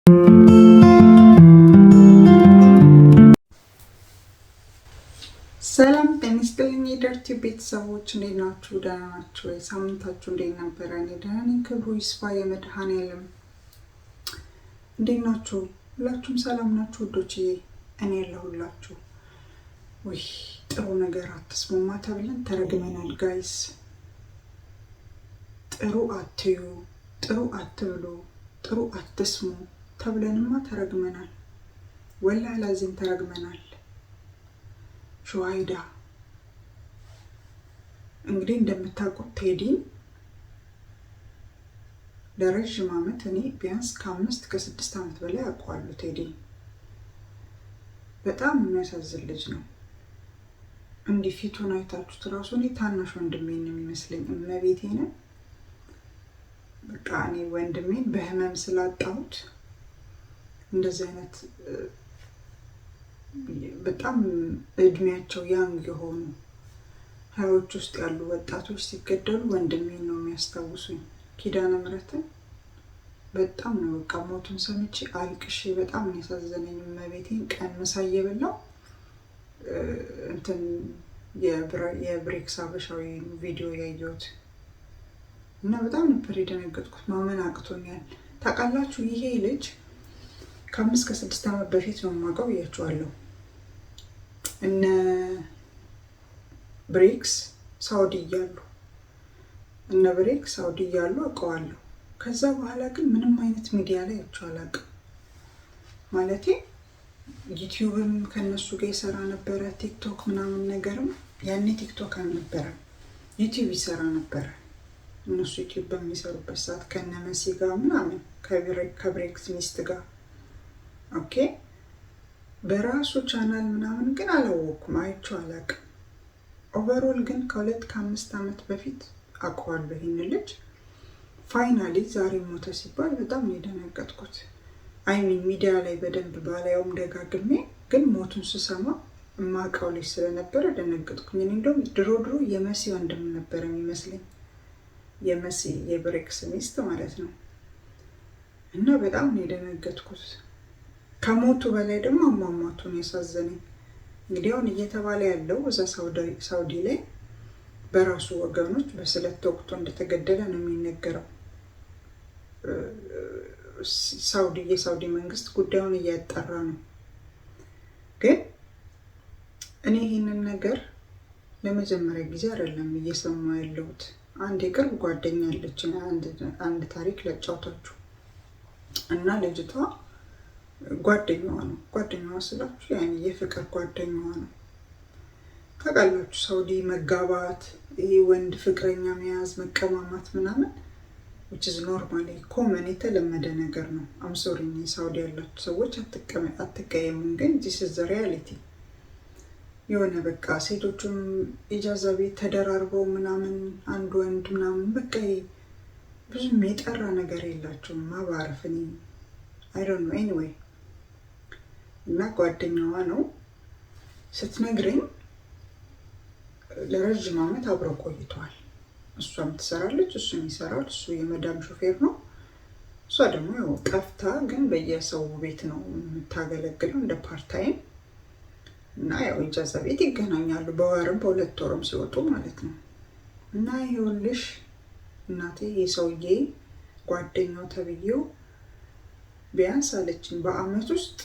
ሰላም ጤና ይስጥልኝ የደርቲ ቤተሰቦች፣ እንዴት ናችሁ? ደህና ናችሁ? ሳምንታችሁ እንዴት ነበረ? እኔ ደህና ነኝ። ክብሩ ይስፋ የመድኃኔዓለም። እንዴት ናችሁ? ሁላችሁም ሰላም ናችሁ ውዶችዬ? እኔ ያለሁላችሁ። ውይ ጥሩ ነገር አትስሙማ ተብለን ተረግመናል ጋይስ። ጥሩ አትዩ፣ ጥሩ አትብሉ፣ ጥሩ አትስሙ ተብለንማ ተረግመናል። ወላሂ ላዚም ተረግመናል። ሹሃይዳ እንግዲህ እንደምታውቁት ቴዲን ለረዥም ዓመት እኔ ቢያንስ ከ5-6 ዓመት በላይ አውቀዋለሁ። ቴዲን በጣም የሚያሳዝን ልጅ ነው። እንዲህ ፊቱን አይታችሁት እራሱ እኔ ታናሽ ወንድሜን ነው የሚመስለኝ። እመቤቴን በቃ እኔ ወንድሜን በህመም ስላጣሁት እንደዚህ አይነት በጣም እድሜያቸው ያንግ የሆኑ ሀያዎች ውስጥ ያሉ ወጣቶች ሲገደሉ ወንድሜን ነው የሚያስታውሱኝ። ኪዳነ ምሕረትን በጣም ነው በቃ ሞቱን ሰምቼ አልቅሼ በጣም ነው ያሳዘነኝ። እመቤቴን ቀን ምሳ እየበላሁ እንትን የብሬክስ ሀበሻዊ ቪዲዮ ያየሁት እና በጣም ነበር የደነገጥኩት። ማመን አቅቶኛል። ታውቃላችሁ ይሄ ልጅ ከ5-6 ዓመት በፊት ነው የማውቀው ብያችኋለሁ። እነ ብሬክስ ሳውዲ እያሉ አውቀዋለሁ። ከዛ በኋላ ግን ምንም አይነት ሚዲያ ላይ አይቼው አላውቅም። ማለቴ ዩቲዩብም ከነሱ ጋር ይሰራ ነበረ፣ ቲክቶክ ምናምን ነገርም። ያኔ ቲክቶክ አልነበረም፣ ዩቲዩብ ይሰራ ነበረ። እነሱ ዩቲዩብ በሚሰሩበት ሰዓት ከነ መሲ ጋር ምናምን ከብሬክስ ሚስት ጋር ኦኬ። በራሱ ቻናል ምናምን ግን አላወኩም፣ አይቼው አላውቅም። ኦቨርኦል ግን ከ2-5 ዓመት በፊት አውቀዋለሁ ይህን ልጅ። ፋይናሊ ዛሬ ሞተ ሲባል በጣም ነው የደነገጥኩት። አይሚን ሚዲያ ላይ በደንብ ባላየውም ደጋግሜ ግን ሞቱን ስሰማ የማውቀው ልጅ ስለነበረ ደነገጥኩኝ። እኔ እንደውም ድሮ የመሲ ወንድም ነበር የሚመስለኝ፣ የመሲ የብሬክስ ሚስት ማለት ነው። እና በጣም ነው የደነገጥኩት። ከሞቱ በላይ ደግሞ አሟሟቱን ያሳዘነኝ። እንግዲህ አሁን እየተባለ ያለው እዛ ሳውዲ ላይ በራሱ ወገኖች በስለት ተወቅቶ እንደተገደለ ነው የሚነገረው። የሳውዲ መንግስት ጉዳዩን እያጣራ ነው። ግን እኔ ይህንን ነገር ለመጀመሪያ ጊዜ አይደለም እየሰማ ያለሁት። አንድ የቅርብ ጓደኛ አለች፣ አንድ ታሪክ ላጫውታችሁ እና ልጅቷ ጓደኛዋ ስላችሁ ያኔ የፍቅር ጓደኛዋ ነው። ታውቃላችሁ ሳውዲ መጋባት፣ ይሄ ወንድ ፍቅረኛ መያዝ፣ መቀማማት ምናምን which is normally common የተለመደ ነገር ነው። አምሶሪ ሳውዲ ያላችሁ ሰዎች አትቀየሙም፣ ግን this is the reality። የሆነ በቃ ሴቶቹም ኢጃዛ ቤት ተደራርበው ምናምን አንድ ወንድ ምናምን በቃ ብዙም የጠራ ነገር የላቸውም። ማባረፍኒ I don't know anyway። እና ጓደኛዋ ነው ስትነግረኝ ለረጅም ዓመት አብረው ቆይተዋል። እሷም ትሰራለች፣ እሱም ይሰራል። እሱ የመዳም ሾፌር ነው፣ እሷ ደግሞ ያው ጠፍታ ግን በየሰው ቤት ነው የምታገለግለው እንደ ፓርታይም። እና ያው ኢጃዛ ቤት ይገናኛሉ በወርም በ2 ወርም ሲወጡ ማለት ነው። እና ይኸውልሽ እናቴ የሰውዬ ጓደኛው ተብዬው ቢያንስ አለችኝ በአመት ውስጥ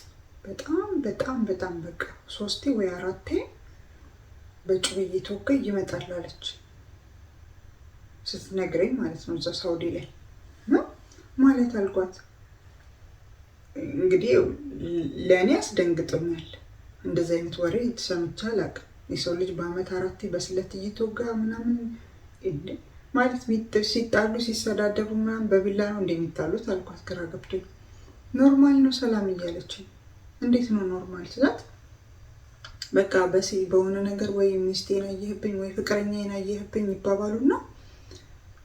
በጣም በቃ 3 ወይ 4 በጩቤ እየተወጋ ይመጣል አለች ስትነግረኝ ማለት ነው። እዛ ሳውዲ ላይ ማለት አልኳት። እንግዲህ ለእኔ አስደንግጦኛል። እንደዚህ አይነት ወሬ ሰምቼ አላውቅም። የሰው ልጅ በአመት 4 በስለት እየተወጋ ምናምን ማለት ሲጣሉ ሲሰዳደቡ ምናምን በቢላ ነው እንደሚጣሉት አልኳት። ግራ ገብቶኝ ኖርማል ነው ሰላም እያለችኝ እንዴት ነው ኖርማል ስላት በቃ በሆነ ነገር ወይ ሚስቴን አየህብኝ ወይ ፍቅረኛዬን አየህብኝ ይባባሉና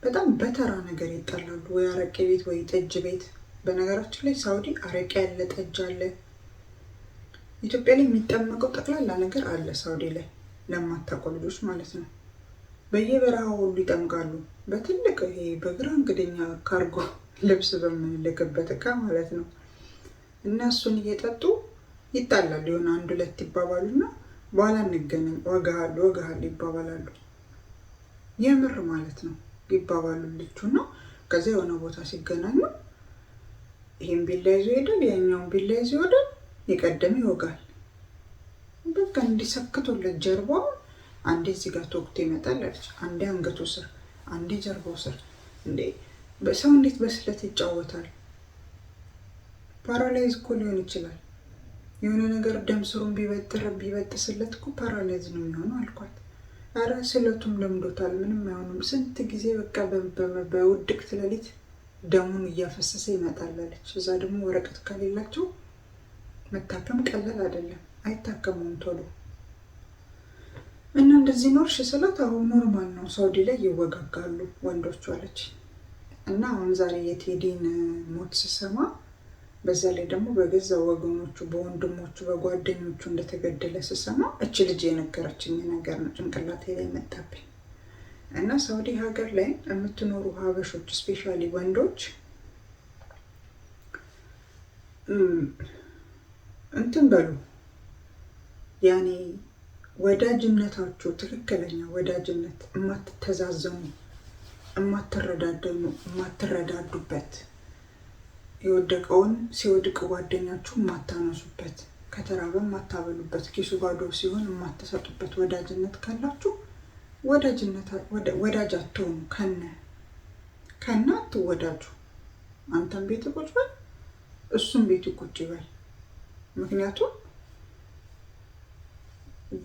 በጣም በተራ ነገር ይጣላሉ። ወይ አረቄ ቤት ወይ ጠጅ ቤት። በነገራችን ላይ ሳውዲ አረቄ አለ፣ ጠጅ አለ። ኢትዮጵያ ላይ የሚጠመቀው ጠቅላላ ነገር አለ ሳውዲ ላይ ለማታውቁ ልጆች ማለት ነው። በየበረሃው ሁሉ ይጠምቃሉ። በትልቅ ይሄ በግራ እንግደኛ ካርጎ ልብስ በምንልክበት እቃ ማለት ነው። እና እሱን እየጠጡ ይጣላሉ። የሆነ አንድ ሁለት ይባባሉና በኋላ እንገናኝ ወጋሃለሁ ይባባላሉ። የምር ማለት ነው ይባባሉ ልቹና ከዛ የሆነ ቦታ ሲገናኙ ይሄን ቢላ ይዞ ይሄዳል፣ ያኛውን ቢላ ይዞ ይሄዳል፣ የቀደመ ይወጋል። በቃ እንዲሰክቶለት ጀርባው አንዴ እዚህ ጋር ተወግቶ ይመጣል አለች። አንዴ አንገቱ ስር፣ አንዴ ጀርባው ስር። እንዴ በሰው እንዴት በስለት ይጫወታል? ፓራላይዝ እኮ ሊሆን ይችላል። የሆነ ነገር ደም ስሩን ቢበጥስለት እኮ ፓራላይዝ ነው የሚሆነው አልኳት። አረ ስለቱም ለምዶታል፣ ምንም አይሆንም። ስንት ጊዜ በቃ በውድቅት ሌሊት ደሙን እያፈሰሰ ይመጣል አለች። እዛ ደግሞ ወረቀት ከሌላቸው መታከም ቀላል አይደለም፣ አይታከሙም ቶሎ። እና እንደዚህ ኖርሽ ስላት አሁን ኖርማል ነው ሳውዲ ላይ ይወጋጋሉ ወንዶቹ አለች። እና አሁን ዛሬ የቴዲን ሞት ስሰማ በዛ ላይ ደግሞ በገዛ ወገኖቹ በወንድሞቹ በጓደኞቹ እንደተገደለ ስሰማ እች ልጅ የነገረችኝ ነገር ነው ጭንቅላቴ ላይ መጣብኝ። እና ሳውዲ ሀገር ላይ የምትኖሩ ሀበሾች ስፔሻሊ ወንዶች እንትን በሉ ያኔ ወዳጅነታችሁ ትክክለኛ ወዳጅነት የማትተዛዘኑ የማትረዳዱበት የወደቀውን ሲወድቅ ጓደኛችሁ የማታነሱበት ከተራበ የማታበሉበት ኪሱ ባዶ ሲሆን የማትሰጡበት ወዳጅነት ካላችሁ ወዳጅ አትሆኑ። ከነ አትወዳጁ። አንተም ቤት ቁጭ በል እሱም ቤት ቁጭ ይበል። ምክንያቱም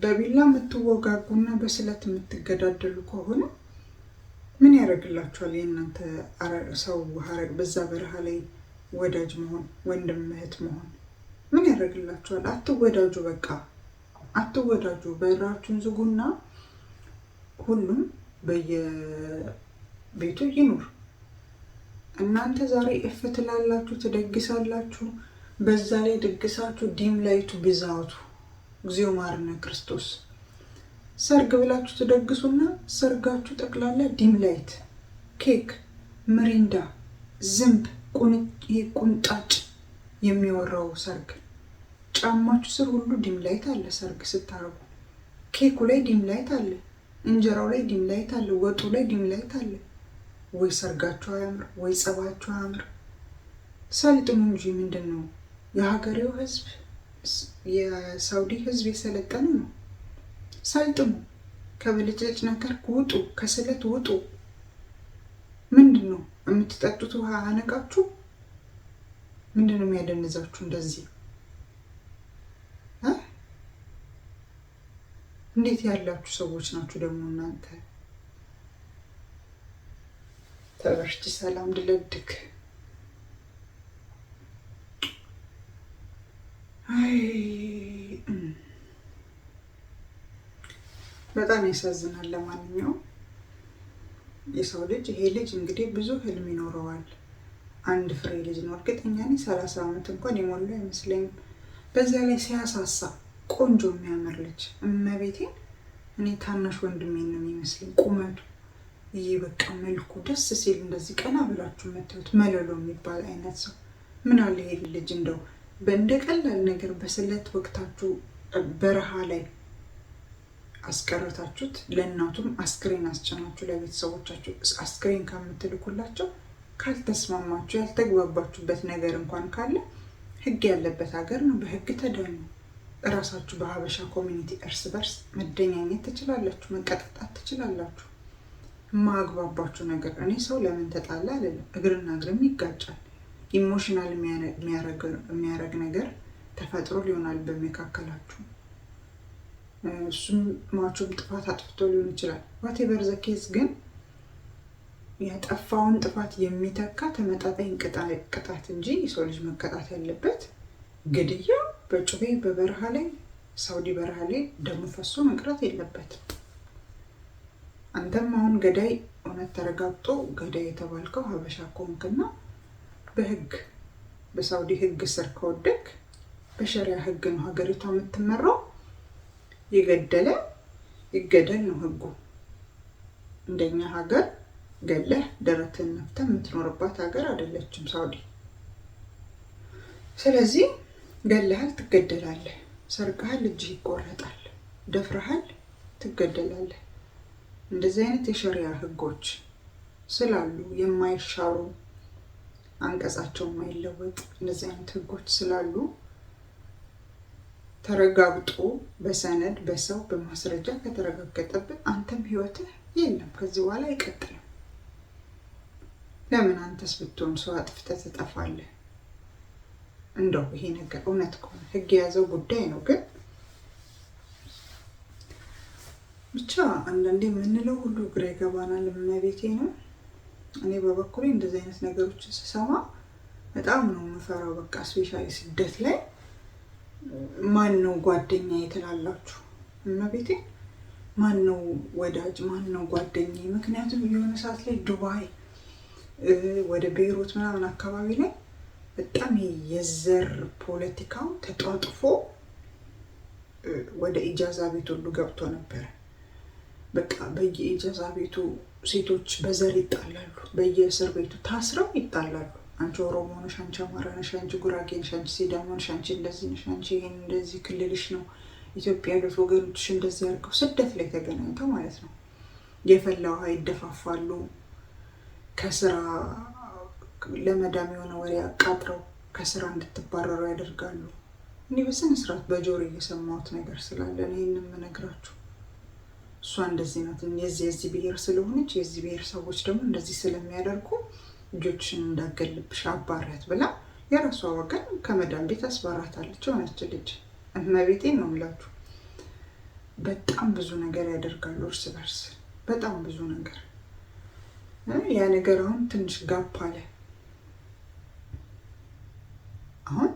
በቢላ የምትወጋጉና በስለት የምትገዳደሉ ከሆነ ምን ያደርግላችኋል? የእናንተ ሰው ሀረግ በዛ በረሃ ላይ ወዳጅ መሆን ወንድም እህት መሆን ምን ያደርግላችኋል? አትወዳጁ። በቃ አትወዳጁ። በራችሁን ዝጉና ሁሉም በየቤቱ ይኑር። እናንተ ዛሬ እፍ ትላላችሁ፣ ትደግሳላችሁ። በዛ ላይ ድግሳችሁ ዲም ላይቱ ብዛቱ እግዚኦ ማርነ ክርስቶስ። ሰርግ ብላችሁ ትደግሱና ሰርጋችሁ ጠቅላላ ዲም ላይት፣ ኬክ፣ ምሪንዳ፣ ዝንብ፣ ቁንጣጭ የሚወራው ሰርግ። ጫማችሁ ስር ሁሉ ዲም ላይት አለ። ሰርግ ስታረጉ ኬኩ ላይ ዲም ላይት አለ፣ እንጀራው ላይ ዲም ላይት አለ፣ ወጡ ላይ ዲም ላይት አለ። ወይ ሰርጋችሁ አያምር፣ ወይ ጸባችሁ አያምር። ሰልጥኑ እንጂ ምንድን ነው? የሀገሬው ህዝብ የሳውዲ ህዝብ የሰለጠነ ነው። ሰልጥኑ። ከብልጭልጭ ነገር ውጡ፣ ከስለት ውጡ። ምንድን ነው የምትጠጡት? ውሃ አነቃችሁ? ምንድን ነው የሚያደንዛችሁ እንደዚህ? እንዴት ያላችሁ ሰዎች ናችሁ ደግሞ እናንተ? ተበርቺ ሰላም ድለድክ። በጣም ያሳዝናል። ለማንኛውም የሰው ልጅ ይሄ ልጅ እንግዲህ ብዙ ህልም ይኖረዋል። አንድ ፍሬ ልጅ ነው። እርግጠኛ ነኝ 30 ዓመት እንኳን የሞላው አይመስለኝም። በዛ ላይ ሲያሳሳ ቆንጆ የሚያምር ልጅ እመቤቴን፣ እኔ ታናሽ ወንድሜን ነው የሚመስለኝ ቁመቱ። ይሄ በቃ መልኩ ደስ ሲል እንደዚህ ቀና ብላችሁ የምታዩት መለሎ የሚባል አይነት ሰው። ምን አለ ይሄ ልጅ እንደው በእንደ ቀላል ነገር በስለት ወቅታችሁ በረሃ ላይ አስቀርታችሁት ለእናቱም አስክሬን አስጭናችሁ ለቤተሰቦቻችሁ አስክሬን ከምትልኩላቸው ካልተስማማችሁ ያልተግባባችሁበት ነገር እንኳን ካለ ህግ ያለበት ሀገር ነው። በህግ ተዳኙ። እራሳችሁ በሀበሻ ኮሚኒቲ እርስ በርስ መደኛኘት ትችላላችሁ፣ መቀጣጣት ትችላላችሁ። የማያግባባችሁ ነገር እኔ ሰው ለምን ተጣላ አልልም። እግርና እግርም ይጋጫል። ኢሞሽናል የሚያረግ ነገር ተፈጥሮ ሊሆናል በመካከላችሁ። እሱም ማቹም ጥፋት አጥፍቶ ሊሆን ይችላል። ዋቴቨር ዘ ኬዝ ግን ያጠፋውን ጥፋት የሚተካ ተመጣጣኝ ቅጣት እንጂ የሰው ልጅ መቀጣት ያለበት ግድያ በጩቤ በበረሃ ላይ ሳውዲ በረሃ ላይ ደሙ ፈሶ መቅረት የለበትም። አንተም አሁን ገዳይ እውነት ተረጋግጦ ገዳይ የተባልከው ሀበሻ ኮንክና በህግ በሳውዲ ህግ ስር ከወደቅ በሸሪያ ህግ ነው ሀገሪቷ የምትመራው። የገደለ ይገደል ነው ህጉ። እንደኛ ሀገር ገለህ ደረትን ነፍተህ የምትኖርባት ሀገር አይደለችም ሳውዲ። ስለዚህ ገለሃል፣ ትገደላለህ። ሰርቀሃል፣ እጅህ ይቆረጣል። ደፍረሃል፣ ትገደላለህ። እንደዚህ አይነት የሸሪያ ህጎች ስላሉ የማይሻሩ አንቀጻቸው የማይለወጥ እንደዚህ አይነት ህጎች ስላሉ ተረጋግጦ በሰነድ በሰው በማስረጃ ከተረጋገጠብን አንተም ህይወትህ የለም ከዚህ በኋላ አይቀጥልም። ለምን አንተስ ብትሆን ሰው አጥፍተህ ትጠፋለህ? እንደው ይሄ ነገር እውነት ከሆነ ህግ የያዘው ጉዳይ ነው። ግን ብቻ አንዳንዴ የምንለው ሁሉ ግራ ይገባናል። እመቤቴ ነው። እኔ በበኩሌ እንደዚህ አይነት ነገሮችን ስሰማ በጣም ነው የምፈራው። በቃ ስፔሻሊ ስደት ላይ ማን ነው ጓደኛ ትላላችሁ? እመቤቴ ማን ነው ወዳጅ፣ ማን ነው ጓደኛ? ምክንያቱም የሆነ ሰዓት ላይ ዱባይ ወደ ቤይሩት ምናምን አካባቢ ላይ በጣም የዘር ፖለቲካው ተጧጥፎ ወደ ኢጃዛ ቤት ሁሉ ገብቶ ነበር። በቃ በየኢጃዛ ቤቱ ሴቶች በዘር ይጣላሉ፣ በየእስር ቤቱ ታስረው ይጣላሉ። አንቺ ኦሮሞ ነሽ፣ አንቺ አማራ ነሽ፣ አንቺ ጉራጌ ነሽ፣ አንቺ ሲዳማ ነሽ፣ አንቺ እንደዚህ ነሽ፣ አንቺ ይሄን እንደዚህ ክልልሽ ነው፣ ኢትዮጵያ ያሉት ወገኖችሽ እንደዚህ አድርገው ስደት ላይ ተገናኝተው ማለት ነው የፈላ ውሃ ይደፋፋሉ። ከስራ ለመዳም የሆነ ወሬ አቃጥረው ከስራ እንድትባረሩ ያደርጋሉ። እኔ በስነ ስርዓት በጆሮ እየሰማሁት ነገር ስላለ ይሄንን የምነግራችሁ። እሷ እንደዚህ ናት፣ የዚህ ብሔር ስለሆነች የዚህ ብሔር ሰዎች ደግሞ እንደዚህ ስለሚያደርጉ ልጆችን እንዳገልብሽ አባራት ብላ የራሷ ወገን ከመዳም ቤት አስባራታለች። ሆነች ልጅ እመቤቴን ነው የምላችሁ። በጣም ብዙ ነገር ያደርጋሉ እርስ በርስ፣ በጣም ብዙ ነገር። ያ ነገር አሁን ትንሽ ጋፕ አለ። አሁን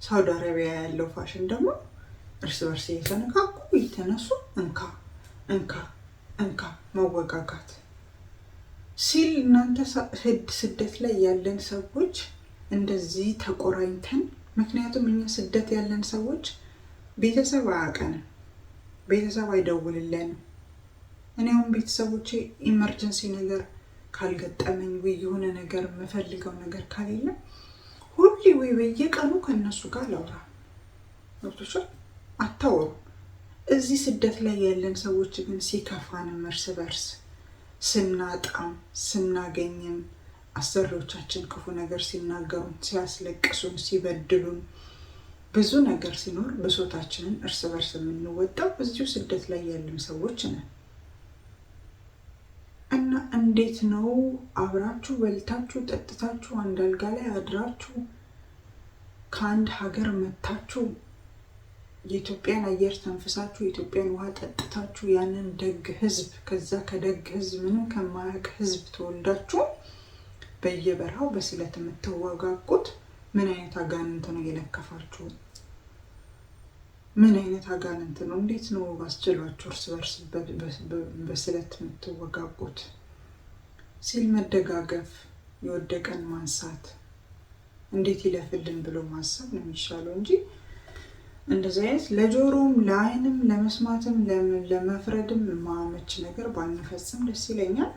ሳውዲ አረቢያ ያለው ፋሽን ደግሞ እርስ በርስ እየተነካኩ እየተነሱ እንካ እንካ እንካ መወጋጋት ሲል እናንተ ስደት ላይ ያለን ሰዎች እንደዚህ ተቆራኝተን። ምክንያቱም እኛ ስደት ያለን ሰዎች ቤተሰብ አያውቀንም፣ ቤተሰብ አይደውልልንም። እኔ አሁን ቤተሰቦቼ ኢመርጀንሲ ነገር ካልገጠመኝ ወይ የሆነ ነገር የምፈልገው ነገር ካሌለ ሁሌ ወይ በየቀኑ ከነሱ ጋር ላውራ ወጥቶሽ አታወሩ። እዚህ ስደት ላይ ያለን ሰዎች ግን ሲከፋንም እርስ በርስ ስናጣም ስናገኝም አሰሪዎቻችን ክፉ ነገር ሲናገሩን፣ ሲያስለቅሱን፣ ሲበድሉን ብዙ ነገር ሲኖር ብሶታችንን እርስ በርስ የምንወጣው እዚሁ ስደት ላይ ያለን ሰዎች ነን። እና እንዴት ነው አብራችሁ በልታችሁ ጠጥታችሁ አንድ አልጋ ላይ አድራችሁ ከአንድ ሀገር መታችሁ የኢትዮጵያን አየር ተንፍሳችሁ የኢትዮጵያን ውሃ ጠጥታችሁ ያንን ደግ ህዝብ ከዛ ከደግ ህዝብ ምንም ከማያውቅ ህዝብ ተወልዳችሁ በየበረሃው በስለት የምትወጋጉት? ምን አይነት አጋንንት ነው የለከፋችሁ? ምን አይነት አጋንንት ነው? እንዴት ነው አስችሏችሁ እርስ በርስ በስለት የምትወጋጉት? ሲል መደጋገፍ፣ የወደቀን ማንሳት፣ እንዴት ይለፍልን ብሎ ማሰብ ነው የሚሻለው እንጂ እንደዚህ አይነት ለጆሮም ለአይንም ለመስማትም ለመፍረድም ማመች ነገር ባንፈጽም ደስ ይለኛል።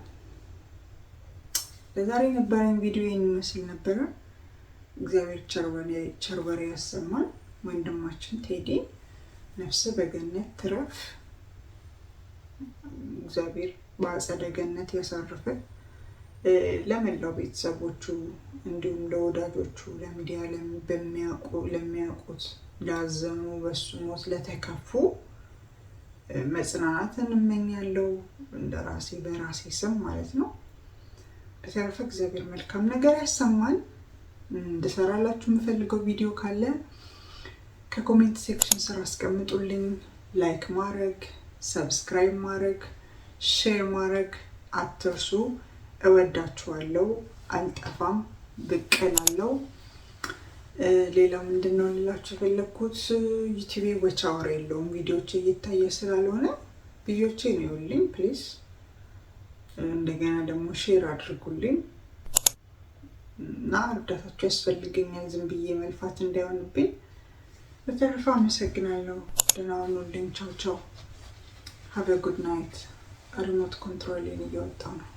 ለዛሬ የነበረኝ ቪዲዮ የሚመስል ነበረ። እግዚአብሔር ቸርበሬ ያሰማን። ወንድማችን ቴዲ ነፍስ በገነት ትረፍ። እግዚአብሔር በአጸደ ገነት ያሳርፈ። ለመላው ቤተሰቦቹ እንዲሁም ለወዳጆቹ ለሚዲያ ለሚያውቁት ላዘኑ በሱ ሞት ለተከፉ መጽናናትን እመኛለሁ። እንደራሴ በራሴ ስም ማለት ነው። በተረፈ እግዚአብሔር መልካም ነገር ያሰማን። እንድሰራላችሁ የምፈልገው ቪዲዮ ካለ ከኮሜንት ሴክሽን ስር አስቀምጡልኝ። ላይክ ማድረግ፣ ሰብስክራይብ ማድረግ፣ ሼር ማድረግ አትርሱ። እወዳችኋለሁ። አልጠፋም፣ ብቅ እላለሁ። ሌላው ምንድነው ልላችሁ የፈለኩት ዩቲዩብ ወች አወር የለውም ቪዲዮዎች እየታየ ስላልሆነ ቪዲዮዎቼ ነው ይውልኝ ፕሊዝ። እንደገና ደግሞ ሼር አድርጉልኝ እና እርዳታችሁ ያስፈልገኛል፣ ዝም ብዬ መልፋት እንዳይሆንብኝ። በተረፈ አመሰግናለሁ። ደህና ሁኑልኝ። ቻው ቻው። ሃቭ አ ጉድ ናይት። ሪሞት ኮንትሮልን እየወጣው ነው።